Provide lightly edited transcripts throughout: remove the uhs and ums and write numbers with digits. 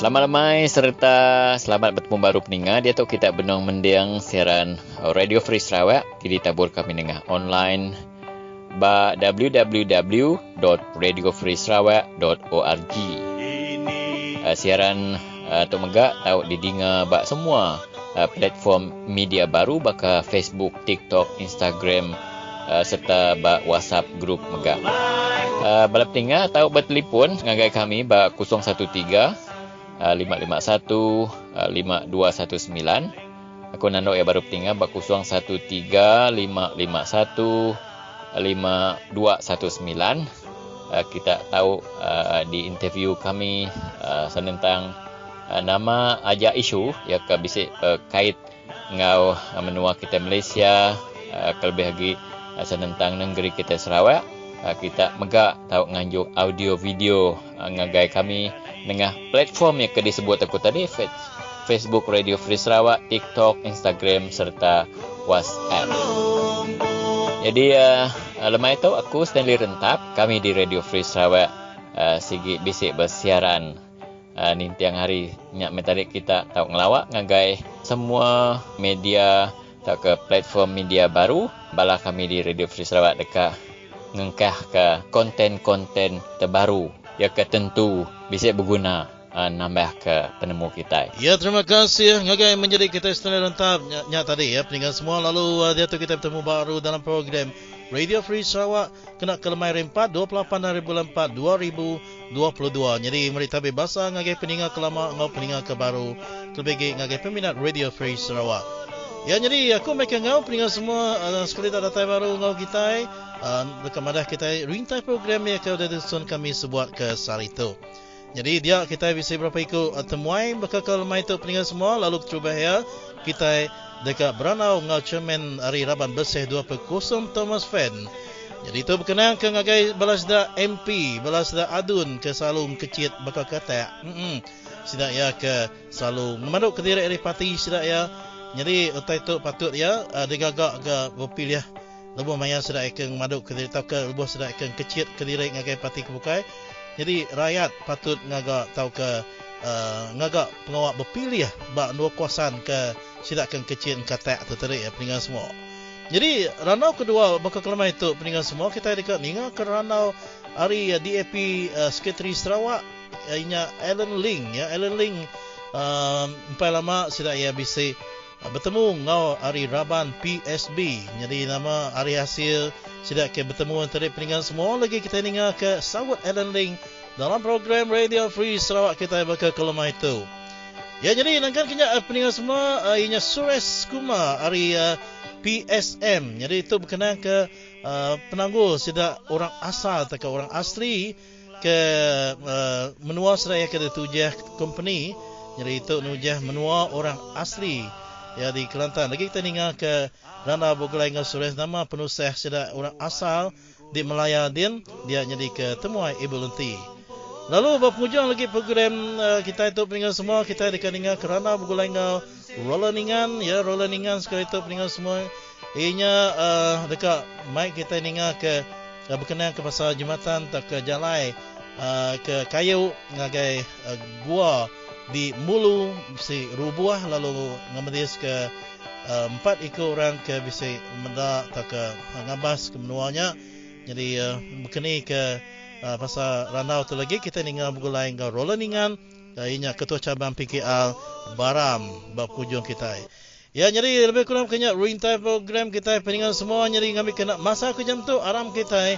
Selamat lemai serta selamat bertemu baru pendengar. Dia tahu kita benang mendiang siaran Radio Free Sarawak di tabur kami dengar online ba www.radiofreesarawak.org. Siaran Tok Megak tahu didengar ba semua platform media baru baka Facebook, TikTok, Instagram serta ba WhatsApp grup Megak. Balap pendengar tahu bertelefon ngagai kami ba 013 551 5219. Aku nandok ya baru pentingnya bak 013 551 5219. Kita tahu di interview kami tentang nama aja isu ya ke bisik kait ngau menua kita Malaysia, kelebih lagi tentang negeri kita Sarawak. Kita megak tahu nganjuk audio video ngagai kami dengan platform yang disebut aku tadi, Facebook Radio Free Sarawak, TikTok, Instagram serta WhatsApp. Jadi lemai itu aku Stanley Rentap, kami di Radio Free Sarawak sigi bisik bersiaran nintiang hari nyak metarik kita tahu ngelawak ngagai semua media tak ke platform media baru bala kami di Radio Free Sarawak dekat ngengkah ke konten-konten terbaru yang tentu bisa berguna nambah ke penemu kita. Ya, terima kasih ngagai menjadi kita Stanley Rentap nya tadi ya peninggal semua. Lalu dia tu kita bertemu baru dalam program Radio Free Sarawak kena ke lemai rempat 28 hari bulan 4 2022. Jadi merita bahasa ngagai peninggal kelama ngau peninggal ke baru lebih ngagai peminat Radio Free Sarawak. Ya, jadi aku mereka ngau peninggal semua sekali tak datang baru ngau kita dekat madah kita rintai program yang kau disusun kami sebuat ke sari itu. Jadi dia kita bisa berapa ikut temuai bakal lemai itu peninggal semua. Lalu cuba ya kita dekat Beranau ngau cermin hari Raban bersih 2.0 Thomas Fan. Jadi itu berkenaan ke ngagai balas da MP, balas da adun ke salung kecil bakal kata. Sidak ya ke salung memaduk ke diri parti sidak ya. Jadi utai tu patut ya digagak ke berpilih lebuh maya sudah ikeng maduk ke diri tahu ke lebuh sudah ikeng kecil ke diri ngagai parti kebukai. Jadi rakyat patut ngagak tahu ke ngagak pengawak berpilih bak dua kuasan ke sidak ikeng kecil kata tu tadi ya peninggal semua. Jadi ranau kedua bakal kelemah itu peninggal semua kita dekat ninga ke ranau hari DAP Sekretari Sarawak ianya Alan Ling ya. Alan Ling empat lama sudah ia bisa bertemu ngau hari Raban PSB. Jadi nama hari hasil sudah ke bertemu antara peninggal semua lagi kita dengar ke sawut Alan Ling dalam program Radio Free Sarawak kita bakal kelemah itu. Ya, jadi nangkan kena peninggal semua ianya Suresh Kumar hari PSM. Jadi itu berkenaan ke penangguh sudah orang asal atau orang asli ke menua seraya ke tujah company. Jadi itu nujah menua orang asli ya di Kelantan. Lagi kita dengar ke Rana Bogolai Suresh nama penusah sudah orang asal di Melaya Din. Dia jadi ke temuai Ibu Lunti. Lalu berpenghujung lagi program kita itu peninggal semua kita dekat dengar ke Rana Bogolai Roleningan ya. Roleningan sekali itu peninggal semua. Ianya dekat mic kita dengar ke berkenaan ke pasal jembatan tak ke Jalai ke Kayu ngagai gua di Mulu si rubuah lalu ngamedis ke 4 ekor orang ke bisa mendak tak ke ngabas ke menuanya. Jadi berkenai ke pasal ranau tu lagi kita dengar bergulai ke Roleningan ianya ketua cabang PKL Baram bab hujung kita. Ya, jadi lebih kurang kena rintai program kita peninggal semua. Jadi ngambil kena masa ke jam tu aram kita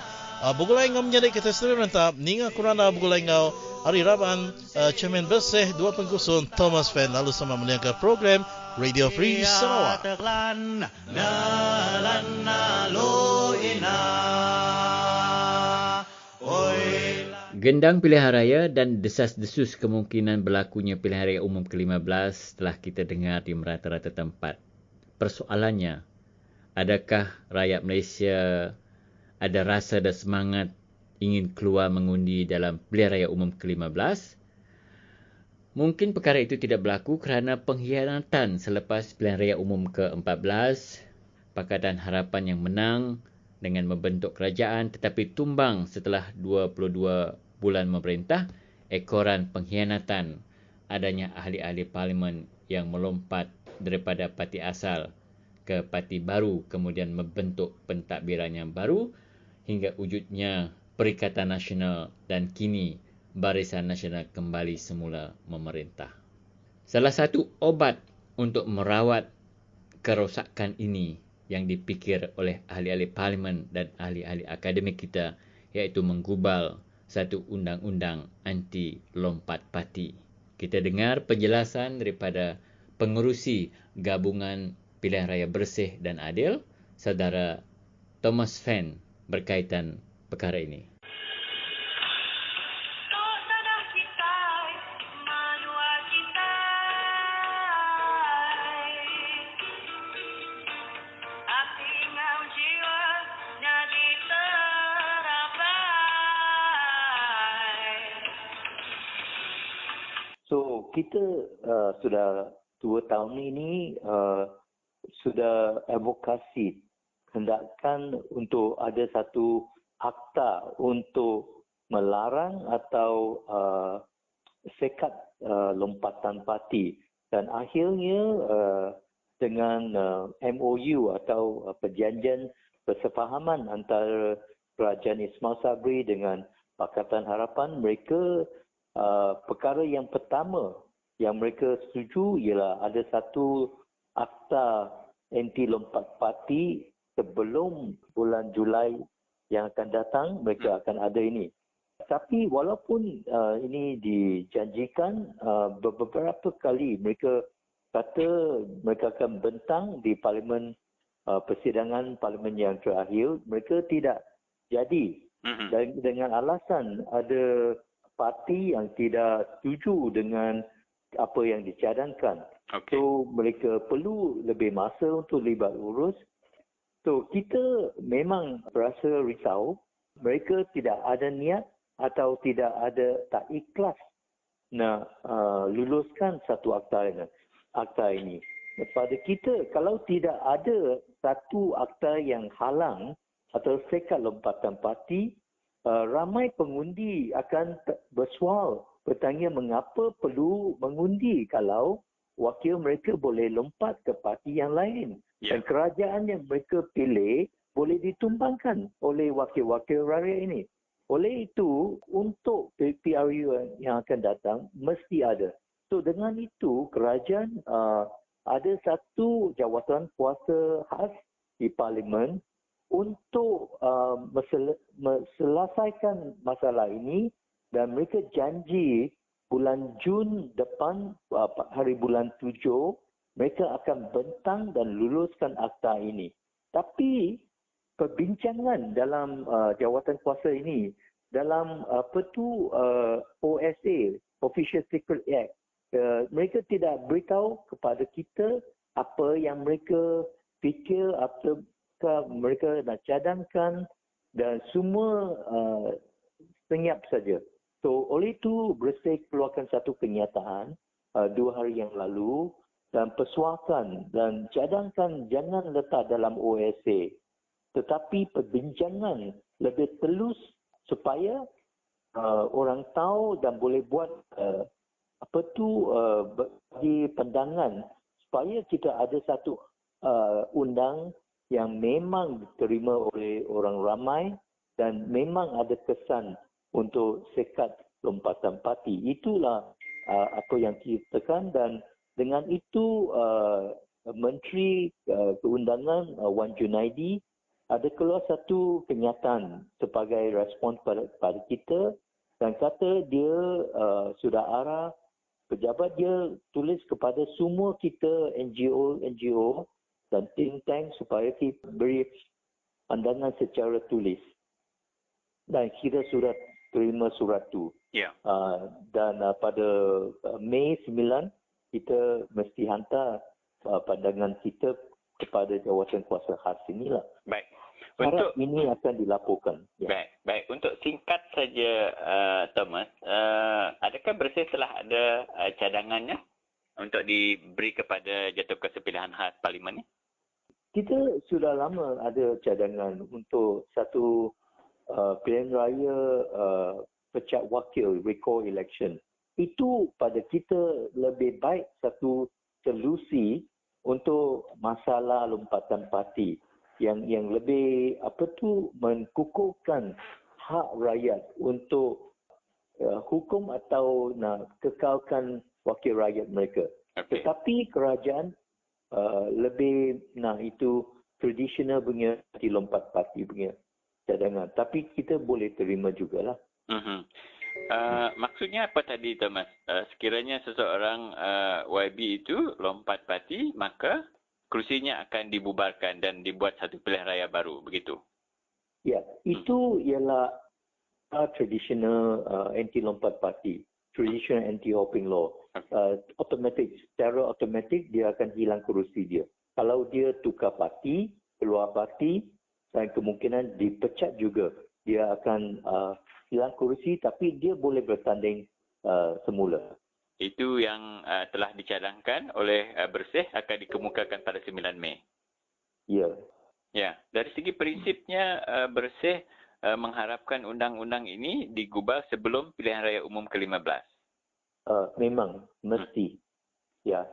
bergulai ngam jadi kita sendiri rentap ninga kurana bergulai ngau hari Raban cermin bersih 2.0 Thomas Fan. Lalu sama mendengar program Radio Free Sarawak. Gendang pilihan raya dan desas-desus kemungkinan berlakunya pilihan raya umum ke-15 telah kita dengar di merata-rata tempat. Persoalannya, adakah rakyat Malaysia ada rasa dan semangat ingin keluar mengundi dalam pilihan raya umum ke-15? Mungkin perkara itu tidak berlaku kerana pengkhianatan selepas pilihan raya umum ke-14, Pakatan Harapan yang menang dengan membentuk kerajaan tetapi tumbang setelah 22 bulan memerintah, ekoran pengkhianatan adanya ahli-ahli parlimen yang melompat daripada parti asal ke parti baru, kemudian membentuk pentadbiran yang baru hingga wujudnya Perikatan Nasional dan kini Barisan Nasional kembali semula memerintah. Salah satu obat untuk merawat kerosakan ini yang dipikir oleh ahli-ahli parlimen dan ahli-ahli akademik kita iaitu menggubal satu undang-undang anti lompat parti. Kita dengar penjelasan daripada pengerusi Gabungan Pilihan Raya Bersih dan Adil, Saudara Thomas Fan berkaitan perkara ini. So kita sudah 2 tahun ini sudah advokasi hendakkan untuk ada satu akta untuk melarang atau sekat lompatan parti, dan akhirnya dengan MOU atau perjanjian persefahaman antara Kerajaan Ismail Sabri dengan Pakatan Harapan, mereka perkara yang pertama yang mereka setuju ialah ada satu akta anti lompat parti sebelum bulan Julai yang akan datang, mereka akan ada ini. Tapi walaupun ini dijanjikan, beberapa kali mereka kata mereka akan bentang di parlimen, persidangan parlimen yang terakhir, mereka tidak jadi. Dan dengan alasan ada parti yang tidak setuju dengan apa yang dicadangkan. Okay. So mereka perlu lebih masa untuk libat urus. So kita memang berasa risau, mereka tidak ada niat atau tidak ada tak ikhlas nak luluskan satu akta ini. Pada kita, kalau tidak ada satu akta yang halang atau sekat lompatan parti, ramai pengundi akan bersual, bertanya mengapa perlu mengundi kalau wakil mereka boleh lompat ke parti yang lain. Dan kerajaan yang mereka pilih boleh ditumbangkan oleh wakil-wakil rakyat ini. Oleh itu, untuk PRU yang akan datang, mesti ada. So dengan itu, kerajaan ada satu jawatan kuasa khas di parlimen untuk selesaikan masalah ini, dan mereka janji bulan Jun depan, hari bulan 7, mereka akan bentang dan luluskan akta ini. Tapi perbincangan dalam jawatan kuasa ini, dalam OSA, Official Secret Act, mereka tidak beritahu kepada kita apa yang mereka fikir, apa mereka nak cadangkan, dan semua senyap saja. So oleh itu Bersih keluarkan satu kenyataan 2 hari yang lalu dan persuakan dan cadangkan jangan letak dalam OSA, tetapi perbincangan lebih telus supaya orang tahu dan boleh buat bagi pandangan supaya kita ada satu undang yang memang diterima oleh orang ramai dan memang ada kesan untuk sekat lompatan parti. Itulah apa yang kita tekan, dan dengan itu Menteri Keundangan Wan Junaidi ada keluar satu kenyataan sebagai respon pada kita, dan kata dia sudah arah pejabat dia tulis kepada semua kita NGO dan think tank supaya kita beri pandangan secara tulis. Dan kita sudah terima surat tu. Ya. Dan pada Mei 9 kita mesti hantar pandangan kita kepada jawatan kuasa khas inilah. Baik. Harap ini akan dilaporkan. Ya. Baik. Untuk singkat saja, Thomas, adakah Bersih telah ada cadangannya untuk diberi kepada Jatuh Pilihan Khas Parlimen ni? Kita sudah lama ada cadangan untuk satu pilihan raya pecat wakil, recall election. itu pada kita lebih baik satu solusi untuk masalah lompatan parti yang lebih menkukuhkan hak rakyat untuk hukum atau nak kekalkan wakil rakyat mereka. Okey. Tetapi kerajaan lebih itu tradisional punya di lompat parti punya cadangan. Tapi kita boleh terima jugalah. Maksudnya apa tadi, Thomas? Sekiranya seseorang YB itu lompat parti, maka kerusinya akan dibubarkan dan dibuat satu pilihan raya baru, begitu? Ya, itu ialah traditional anti-lompat parti, traditional anti-hopping law. Secara automatik dia akan hilang kerusi dia. Kalau dia tukar parti, keluar parti, dan kemungkinan dipecat juga, dia akan hilang kerusi, tapi dia boleh bertanding semula. Itu yang telah dicadangkan oleh Bersih akan dikemukakan pada 9 Mei. Ya. Ya, dari segi prinsipnya Bersih mengharapkan undang-undang ini digubal sebelum pilihan raya umum ke-15. Memang, mesti. Ya.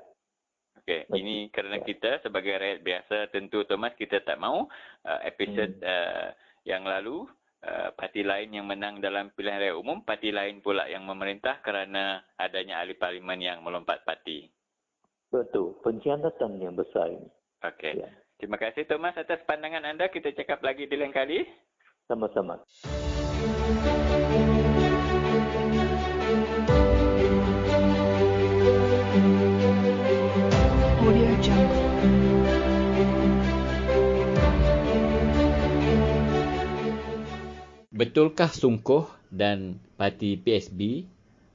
Okey, ini kerana kita sebagai rakyat biasa, tentu Thomas, kita tak mahu episod yang lalu parti lain yang menang dalam pilihan raya umum, parti lain pula yang memerintah kerana adanya ahli parlimen yang melompat parti. Betul, pengkhianatan yang besar ini. Okey. Ya. Terima kasih Thomas atas pandangan anda. Kita cakap lagi di lain kali. Sama-sama. Audio Jungle. Betulkah Sungkuh dan parti PSB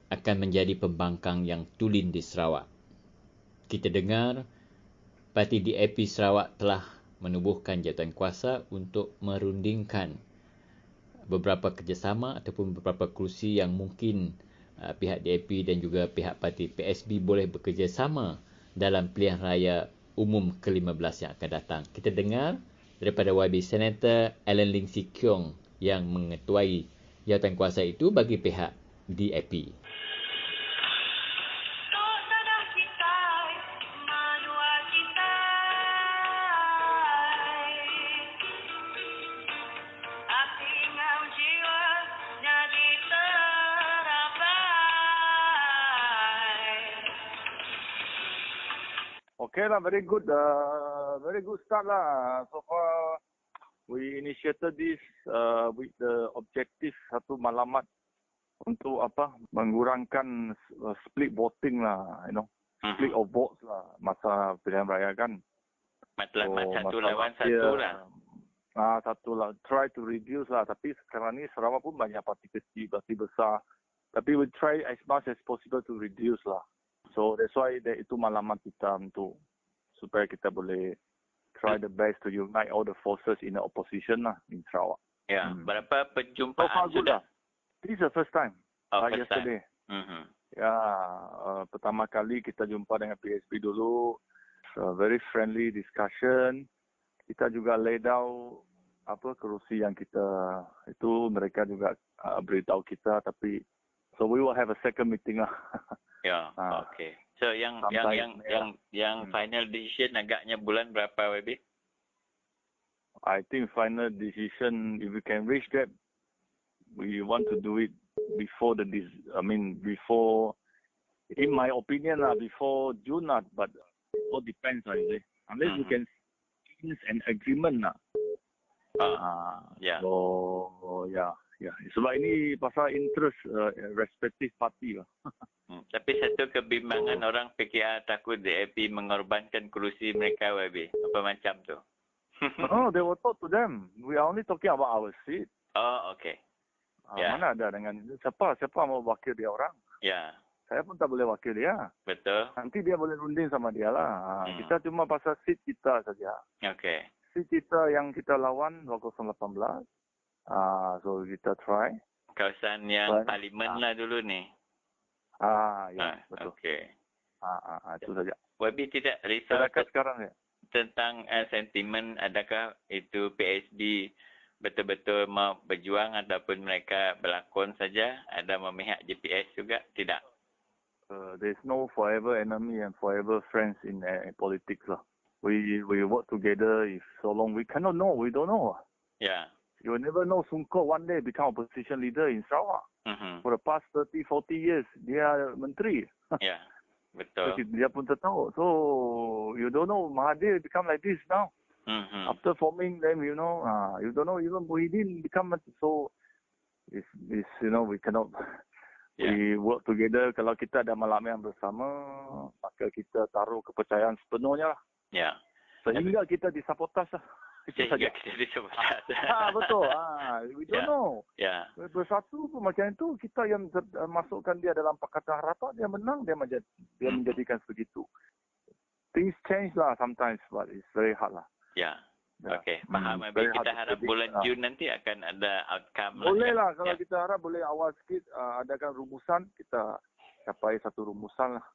akan menjadi pembangkang yang tulen di Sarawak? Kita dengar parti DAP Sarawak telah menubuhkan jawatan kuasa untuk merundingkan beberapa kerjasama ataupun beberapa kerusi yang mungkin pihak DAP dan juga pihak parti PSB boleh bekerjasama dalam pilihan raya umum ke-15 yang akan datang. Kita dengar daripada YB Senator Alan Ling Si Keong yang mengetuai jawatan kuasa itu bagi pihak DAP. Okay lah, very good start lah. So far, we initiated this with the objective satu malamat untuk mengurangkan split voting lah, split of votes lah masa pilihan raya kan. Matlamat satu lawan satu lah. Satu lah, try to reduce lah. Tapi sekarang ni Sarawak pun banyak parti kecil, parti besar. Tapi we try as much as possible to reduce lah. So that's why itu malamat kita untuk supaya kita boleh try the best to unite all the forces in the opposition lah in Sarawak. Ya, berapa So perjumpaan far good sudah? lah. This is the first time. First Yesterday. time. Ya, pertama kali kita jumpa dengan PSB dulu. Very friendly discussion. Kita juga lay down kerusi yang kita itu mereka juga beritahu kita, tapi so we will have a second meeting lah. Ya, okey. So yang final decision agaknya bulan berapa, WB? I think final decision, if we can reach that, we want to do it before in my opinion before June lah, but it all depends lah, you see. Unless we can change an agreement lah. Ya. So, ya. Sebab ini pasal interest respective party lah. Tapi satu kebimbangan orang PKR takut DAP mengorbankan kerusi mereka, WB. Apa macam tu? No, they will talk to them. We are only talking about our seat. Oh, okey. Ya. Mana ada dengan siapa mau wakil dia orang? Ya, Saya pun tak boleh wakil dia. betul. Nanti dia boleh runding sama dia lah. Kita cuma pasal seat kita saja. Okey. Seat kita yang kita lawan 2018. So kita try. Kawasan yang parlimen lah dulu ni. Ya, betul. Okey. Itu saja. WB tidak risau Sedangkan sekarang ya. tentang sentimen adakah itu PSB betul-betul mau berjuang ataupun mereka berlakon saja, ada memihak JPS juga? Tidak. There's no forever enemy and forever friends in politics lah. We work together. If so long we cannot know, we don't know. Yeah. You will never know. Sungkot one day become opposition leader in Sarawak. For the past 30-40 years, dia menteri. Yeah. Betul. Dia pun tak tahu. So you don't know. Mahathir become like this now. After forming them, you know, you don't know. Even Muhyiddin become so. It's we cannot. Yeah. We work together. Kalau kita ada malam yang bersama, maka kita taruh kepercayaan sepenuhnya lah. Yeah. Sehingga kita disabotaj lah. Sehingga kita disabotaj. Betul. We don't know. Yeah. Bersatu pun macam itu, kita yang masukkan dia dalam Pakatan Harapan, dia menang, dia menjadikan sebegitu. Things change lah sometimes, but it's very hard lah. Yeah. Okay, faham. Kita harap bulan Jun nanti akan ada outcome. Boleh lah, kalau kita harap boleh awal sikit adakan rumusan, kita capai satu rumusan lah.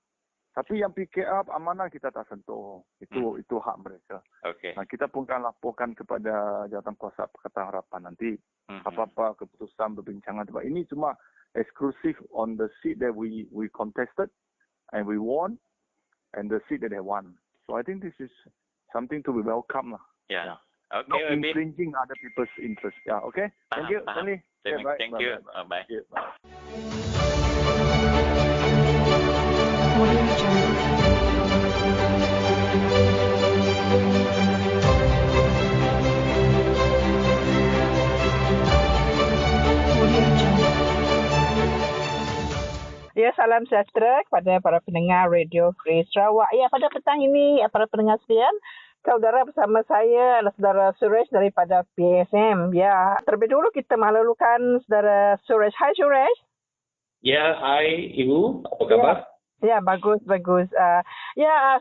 Tapi yang PKR amanah kita tak sentuh. Itu hak mereka. Okay. Kita pun akan laporkan kepada Jawatankuasa Pakatan Harapan nanti. Apa-apa keputusan berbincangan. Ini cuma eksklusif on the seat that we contested and we won and the seat that they won. So I think this is something to be welcome lah. Yeah. Not Okay, infringing other people's interest. Yeah, okay. Thank you, Stanley. Thank you. Bye. Ya, salam sejahtera kepada para pendengar Radio Free Sarawak. Ya, pada petang ini, para pendengar sekalian, saudara bersama saya adalah saudara Suresh daripada PSM. Ya, terlebih dulu kita maklumkan saudara Suresh. Hai Suresh. Ya, hai Ibu. Apa khabar? Ya, bagus.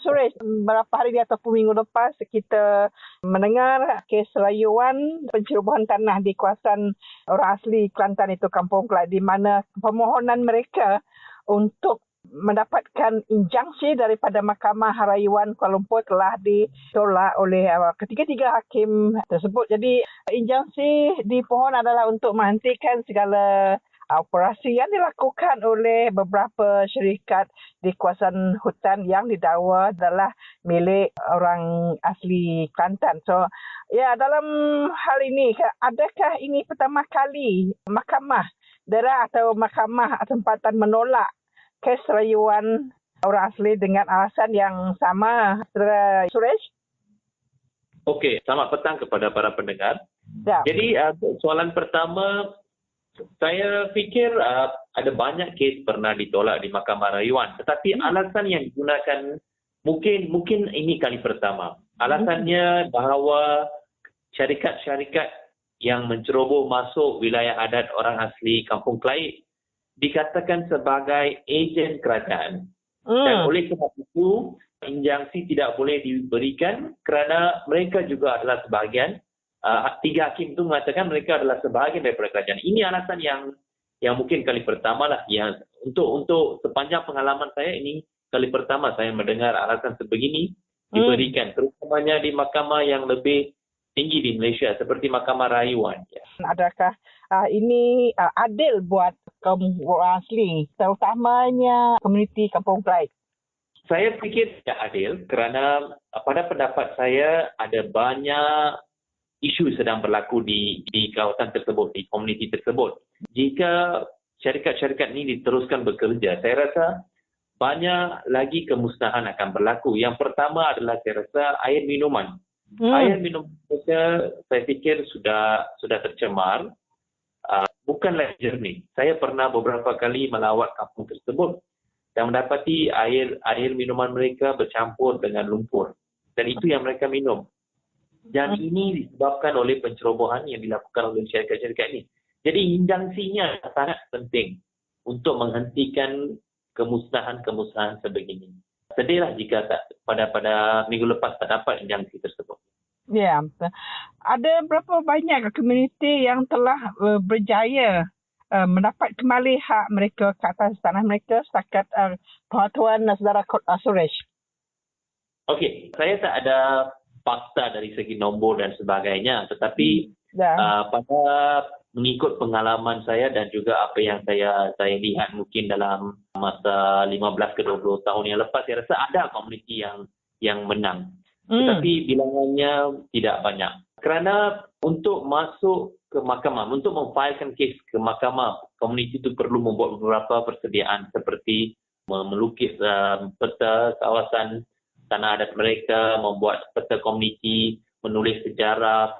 Suresh, beberapa hari ataupun minggu lepas kita mendengar kes rayuan pencerobohan tanah di kawasan orang asli Kelantan itu, Kampung Kelai, di mana permohonan mereka untuk mendapatkan injunksi daripada Mahkamah Rayuan Kuala Lumpur telah ditolak oleh ketiga-tiga hakim tersebut. Jadi injunksi dipohon adalah untuk menghentikan segala operasi yang dilakukan oleh beberapa syarikat di kawasan hutan yang didakwa adalah milik orang asli Kelantan. So, ya, dalam hal ini, adakah ini pertama kali Mahkamah Daerah atau Mahkamah Tempatan menolak kes rayuan orang asli dengan alasan yang sama, Saudara Suresh? Okey, selamat petang kepada para pendengar. Ya. Jadi, soalan pertama, saya fikir ada banyak kes pernah ditolak di Mahkamah Rayuan. Tetapi alasan yang digunakan mungkin ini kali pertama. Alasannya bahawa syarikat-syarikat yang menceroboh masuk wilayah adat orang asli Kampung Kelai dikatakan sebagai ejen kerajaan. Dan oleh sebab itu, injunksi tidak boleh diberikan kerana mereka juga adalah sebahagian. Tiga hakim itu mengatakan mereka adalah sebahagian daripada kerajaan. Ini alasan yang mungkin kali pertama lah. Yang untuk sepanjang pengalaman saya, ini kali pertama saya mendengar alasan sebegini diberikan. Terutamanya di mahkamah yang lebih tinggi di Malaysia seperti Mahkamah Rayuan. Ya. Adakah ini adil buat kaum orang asli, terutamanya komuniti Kampung Kelai? Saya fikir tidak adil kerana pada pendapat saya ada banyak isu sedang berlaku di kawasan tersebut, di komuniti tersebut. Jika syarikat-syarikat ini diteruskan bekerja, saya rasa banyak lagi kemusnahan akan berlaku. Yang pertama adalah saya rasa air minuman. Air minum kita saya fikir sudah tercemar, bukanlah jernih. Saya pernah beberapa kali melawat kampung tersebut dan mendapati air minuman mereka bercampur dengan lumpur. Dan itu yang mereka minum. Dan ini disebabkan oleh pencerobohan yang dilakukan oleh syarikat-syarikat ini. Jadi injunksinya sangat penting untuk menghentikan kemusnahan-kemusnahan sebegini. Sedihlah jika pada minggu lepas tak dapat injunksi tersebut. Ya, ada berapa banyak komuniti yang telah berjaya mendapat kembali hak mereka ke atas tanah mereka setakat pengetahuan saudara Suresh? Okey, saya tak ada fakta dari segi nombor dan sebagainya, tetapi mengikut pengalaman saya dan juga apa yang saya lihat mungkin dalam masa 15 ke 20 tahun yang lepas, saya rasa ada komuniti yang menang. Tetapi bilangannya tidak banyak. Kerana untuk masuk ke mahkamah, untuk memfailkan kes ke mahkamah, komuniti itu perlu membuat beberapa persediaan seperti melukis peta kawasan tanah adat mereka, membuat peta komuniti, menulis sejarah,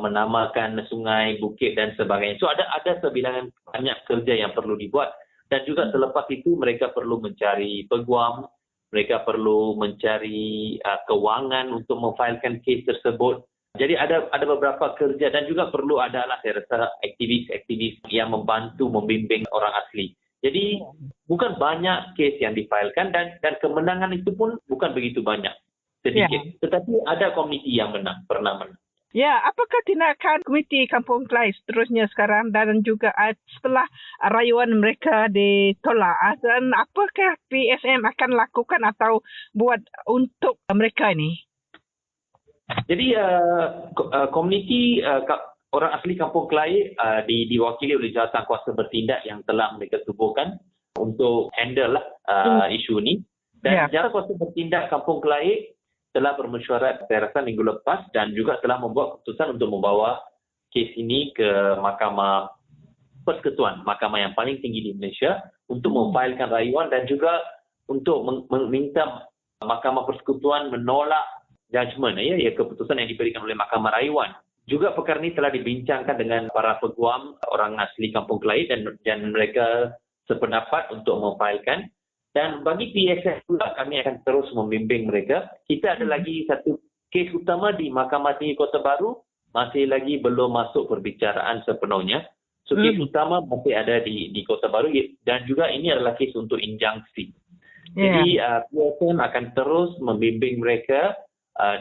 menamakan sungai, bukit dan sebagainya. So ada sebilangan banyak kerja yang perlu dibuat, dan juga selepas itu mereka perlu mencari peguam, mereka perlu mencari kewangan untuk memfailkan kes tersebut. Jadi ada beberapa kerja, dan juga perlu adalah saya rasa aktivis-aktivis yang membantu membimbing orang asli. Jadi bukan banyak kes yang difailkan, dan kemenangan itu pun bukan begitu banyak, sedikit. Tetapi ada komuniti yang pernah menang. Ya, apakah tindakan Komiti Kampung Klai seterusnya sekarang dan juga setelah rayuan mereka ditolak, dan apakah PSM akan lakukan atau buat untuk mereka ini? Jadi komuniti orang asli Kampung Klai diwakili oleh jawatan kuasa bertindak yang telah mereka tubuhkan untuk handle isu ini. Dan jawatan kuasa bertindak Kampung Klai telah bermesyuarat saya rasa minggu lepas, dan juga telah membuat keputusan untuk membawa kes ini ke Mahkamah Persekutuan, mahkamah yang paling tinggi di Malaysia, untuk memfailkan rayuan dan juga untuk meminta Mahkamah Persekutuan menolak judgement, keputusan yang diberikan oleh Mahkamah Rayuan. Juga perkara ini telah dibincangkan dengan para peguam orang asli Kampung Klai, dan mereka sependapat untuk memfailkan. Dan bagi PSM pula, kami akan terus membimbing mereka. Kita ada lagi satu kes utama di Mahkamah Tinggi Kota Baru, masih lagi belum masuk perbicaraan sepenuhnya. So kes utama masih ada di Kota Baru, dan juga ini adalah kes untuk injunksi. Jadi PSM akan terus membimbing mereka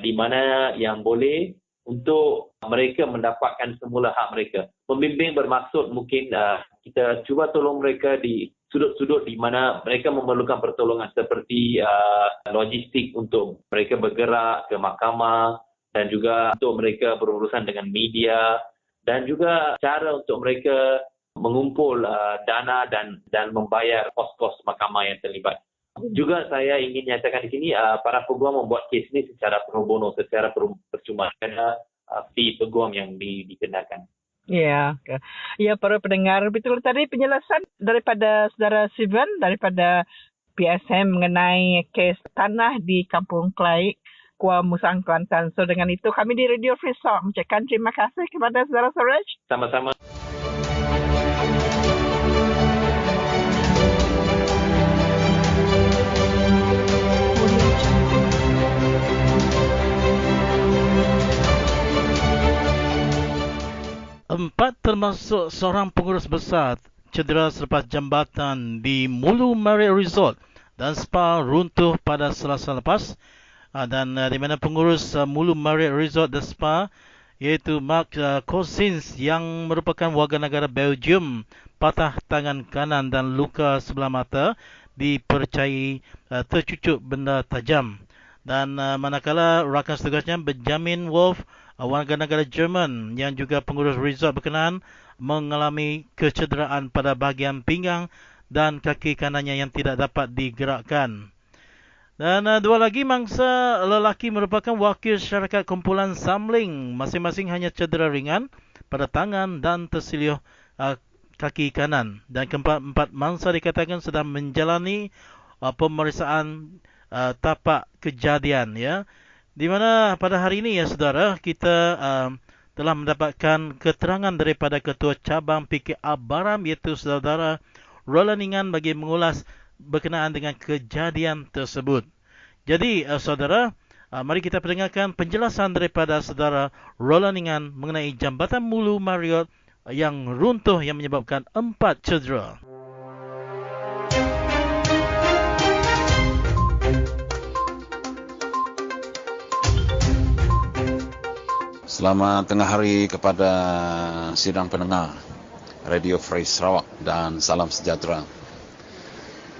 di mana yang boleh untuk mereka mendapatkan semula hak mereka. Membimbing bermaksud mungkin kita cuba tolong mereka di sudut-sudut di mana mereka memerlukan pertolongan, seperti logistik untuk mereka bergerak ke mahkamah, dan juga untuk mereka berurusan dengan media, dan juga cara untuk mereka mengumpul dana dan membayar kos-kos mahkamah yang terlibat. Juga saya ingin nyatakan di sini, para peguam membuat kes ini secara pro bono, secara percuma, kerana fee peguam yang dikenakan. Ya, para pendengar, betul tadi penjelasan daripada saudara Sivan daripada PSM mengenai kes tanah di Kampung Klai, Kuala Musang, Kelantan. So dengan itu kami di Radio Free Sarawak mengucapkan terima kasih kepada saudara Suraj. Sama-sama. Empat termasuk seorang pengurus besar cedera selepas jambatan di Mulu Marriott Resort dan Spa runtuh pada Selasa lepas, dan di mana pengurus Mulu Marriott Resort dan Spa iaitu Mark Cousins yang merupakan warga negara Belgium patah tangan kanan dan luka sebelah mata, dipercayai tercucuk benda tajam. Dan manakala rakan setugasnya Benjamin Wolf, warga negara Jerman yang juga pengurus resort berkenaan, mengalami kecederaan pada bahagian pinggang dan kaki kanannya yang tidak dapat digerakkan. Dan dua lagi mangsa lelaki merupakan wakil syarikat kumpulan Samling, masing-masing hanya cedera ringan pada tangan dan tersilih kaki kanan. Dan keempat mangsa dikatakan sedang menjalani pemeriksaan tapak kejadian, ya. Di mana pada hari ini, ya saudara, kita telah mendapatkan keterangan daripada Ketua Cabang PKR Baram, iaitu saudara Roland Ingan, bagi mengulas berkenaan dengan kejadian tersebut. Jadi saudara, mari kita pendengarkan penjelasan daripada saudara Roland Ingan mengenai jambatan Mulu Marriott yang runtuh yang menyebabkan 4 cedera. Selamat tengah hari kepada sidang pendengar Radio Free Sarawak dan salam sejahtera.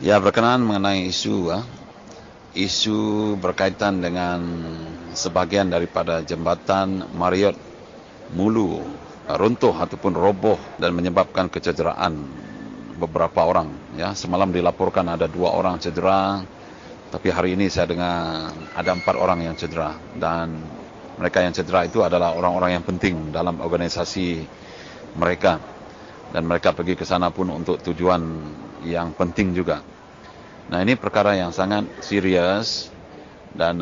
Ya, berkenaan mengenai isu berkaitan dengan sebahagian daripada jambatan Marriott Mulu runtuh ataupun roboh dan menyebabkan kecederaan beberapa orang. Ya, semalam dilaporkan ada 2 orang cedera, tapi hari ini saya dengar ada 4 orang yang cedera, dan mereka yang cedera itu adalah orang-orang yang penting dalam organisasi mereka, dan mereka pergi ke sana pun untuk tujuan yang penting juga. Nah, ini perkara yang sangat serius, dan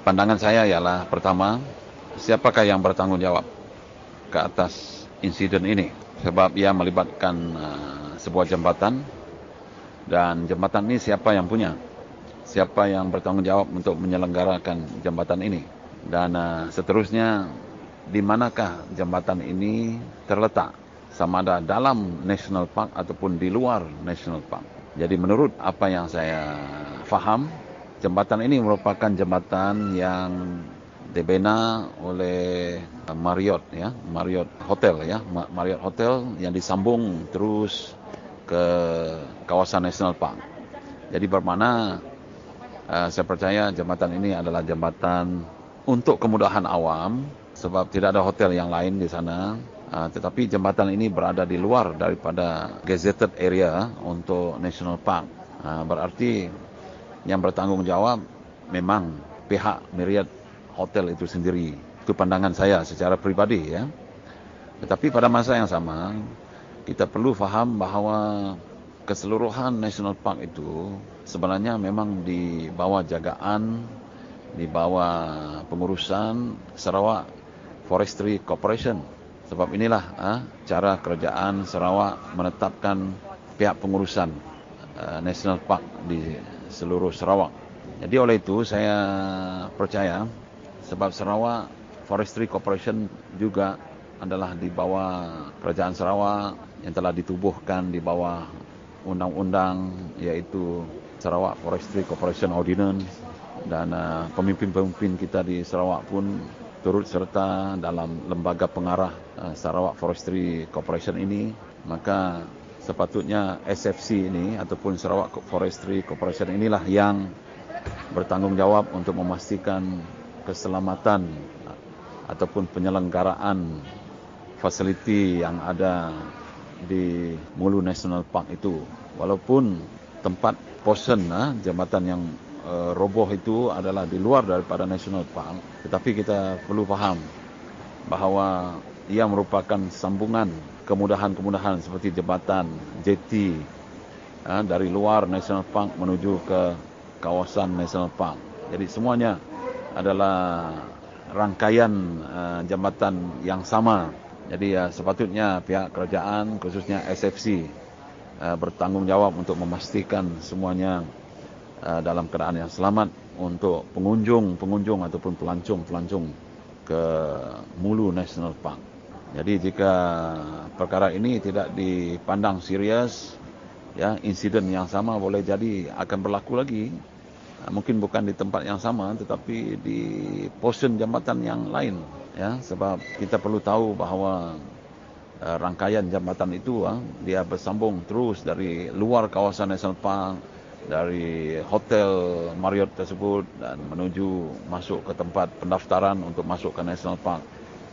pandangan saya ialah pertama, siapakah yang bertanggung jawab ke atas insiden ini, sebab ia melibatkan sebuah jambatan, dan jambatan ini siapa yang punya, siapa yang bertanggung jawab untuk menyelenggarakan jambatan ini, dan seterusnya di manakah jambatan ini terletak, sama ada dalam National Park ataupun di luar National Park. Jadi menurut apa yang saya faham, jambatan ini merupakan jambatan yang dibina oleh Marriott, ya, Marriott Hotel, ya, Marriott Hotel yang disambung terus ke kawasan National Park. Jadi bermakna saya percaya jambatan ini adalah jambatan untuk kemudahan awam, sebab tidak ada hotel yang lain di sana. Tetapi jambatan ini berada di luar daripada gazetted area untuk National Park. Berarti yang bertanggung jawab memang pihak Marriott Hotel itu sendiri. Itu pandangan saya secara pribadi, ya. Tetapi pada masa yang sama, kita perlu faham bahawa keseluruhan National Park itu sebenarnya memang di bawah jagaan, di bawah pengurusan Sarawak Forestry Corporation. Sebab inilah cara kerajaan Sarawak menetapkan pihak pengurusan National Park di seluruh Sarawak. Jadi oleh itu saya percaya, sebab Sarawak Forestry Corporation juga adalah di bawah kerajaan Sarawak yang telah ditubuhkan di bawah undang-undang, iaitu Sarawak Forestry Corporation Ordinance, dan pemimpin-pemimpin kita di Sarawak pun turut serta dalam lembaga pengarah Sarawak Forestry Corporation ini. Maka sepatutnya SFC ini ataupun Sarawak Forestry Corporation inilah yang bertanggung jawab untuk memastikan keselamatan ataupun penyelenggaraan fasiliti yang ada di Mulu National Park itu. Walaupun tempat portion jambatan yang roboh itu adalah di luar daripada National Park, tetapi kita perlu faham bahawa ia merupakan sambungan kemudahan-kemudahan seperti jambatan, jeti dari luar National Park menuju ke kawasan National Park. Jadi semuanya adalah rangkaian jambatan yang sama. Jadi sepatutnya pihak kerajaan, khususnya SFC, bertanggung jawab untuk memastikan semuanya dalam keadaan yang selamat untuk pengunjung ataupun pelancong ke Mulu National Park. Jadi jika perkara ini tidak dipandang serius, ya, insiden yang sama boleh jadi akan berlaku lagi. Mungkin bukan di tempat yang sama, tetapi di portion jambatan yang lain, ya, sebab kita perlu tahu bahawa rangkaian jambatan itu dia bersambung terus dari luar kawasan National Park, dari hotel Marriott tersebut, dan menuju masuk ke tempat pendaftaran untuk masuk ke National Park.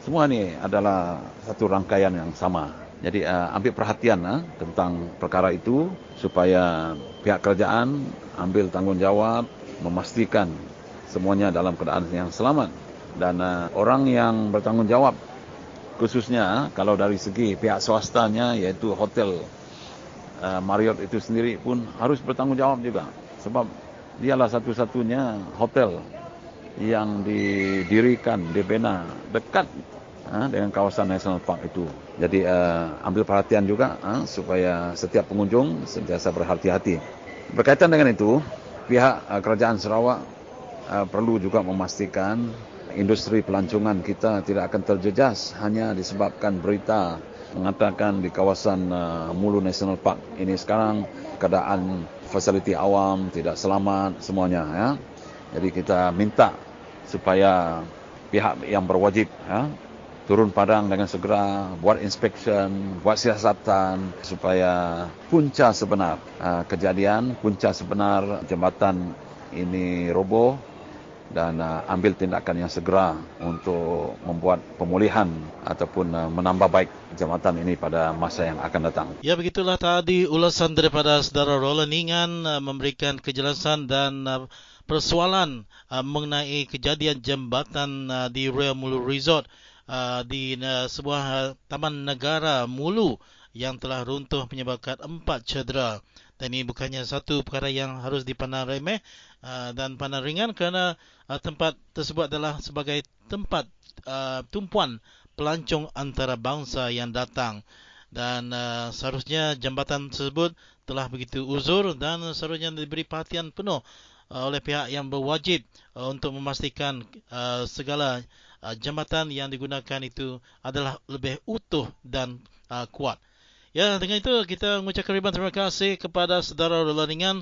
Semua ini adalah satu rangkaian yang sama. Jadi ambil perhatian tentang perkara itu, supaya pihak kerajaan ambil tanggungjawab memastikan semuanya dalam keadaan yang selamat. Dan orang yang bertanggung jawab, khususnya kalau dari segi pihak swastanya, iaitu hotel Marriott itu sendiri pun harus bertanggung jawab juga, sebab dialah satu-satunya hotel yang didirikan, dibina dekat dengan kawasan National Park itu. Jadi ambil perhatian juga supaya setiap pengunjung sentiasa berhati-hati. Berkaitan dengan itu, pihak kerajaan Sarawak perlu juga memastikan industri pelancongan kita tidak akan terjejas hanya disebabkan berita mengatakan di kawasan Mulu National Park ini sekarang keadaan fasiliti awam tidak selamat semuanya, ya. Jadi kita minta supaya pihak yang berwajib turun padang dengan segera, buat inspection, buat siasatan supaya punca sebenar kejadian, punca sebenar jambatan ini roboh dan ambil tindakan yang segera untuk membuat pemulihan ataupun menambah baik jambatan ini pada masa yang akan datang. Ya, begitulah tadi ulasan daripada saudara Roland Ingan memberikan kejelasan dan persoalan mengenai kejadian jambatan di Ria Mulu Resort di sebuah taman negara Mulu yang telah runtuh menyebabkan 4 cedera. Dan ini bukannya satu perkara yang harus dipandang remeh dan pandang ringan, kerana tempat tersebut adalah sebagai tempat tumpuan pelancong antara bangsa yang datang. Dan seharusnya jambatan tersebut telah begitu uzur dan seharusnya diberi perhatian penuh oleh pihak yang berwajib untuk memastikan segala jambatan yang digunakan itu adalah lebih utuh dan kuat. Ya, dengan itu kita mengucapkan ribuan terima kasih kepada saudara Roland Ingan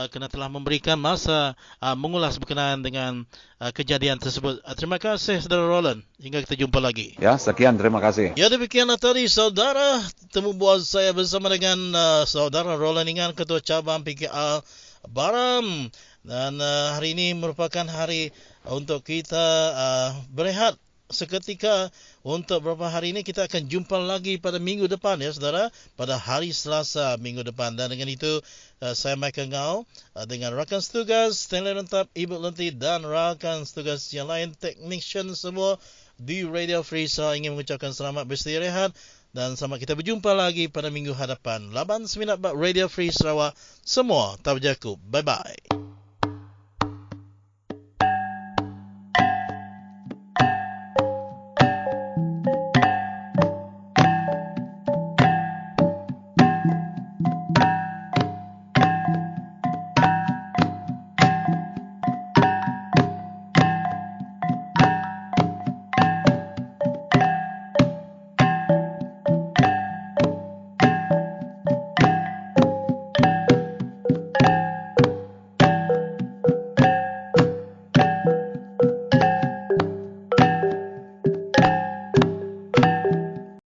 kerana telah memberikan masa mengulas berkenaan dengan kejadian tersebut. Terima kasih saudara Roland. Hingga kita jumpa lagi. Ya, sekian, terima kasih. Ya, demikianlah tadi saudara temu bual saya bersama dengan saudara Roland Ingan, Ketua Cabang PKR Baram. Dan hari ini merupakan hari untuk kita berehat seketika. Untuk beberapa hari ini kita akan jumpa lagi pada minggu depan ya saudara, pada hari Selasa minggu depan. Dan dengan itu saya Michael Ngau dengan rakan setugas Stanley Rentap, Ibu Lenti dan rakan setugas yang lain, technician semua di Radio Free Sarawak ingin mengucapkan selamat beristirahat dan selamat kita berjumpa lagi pada minggu hadapan. Laban seminat Radio Free Sarawak semua tak berjaku. Bye bye.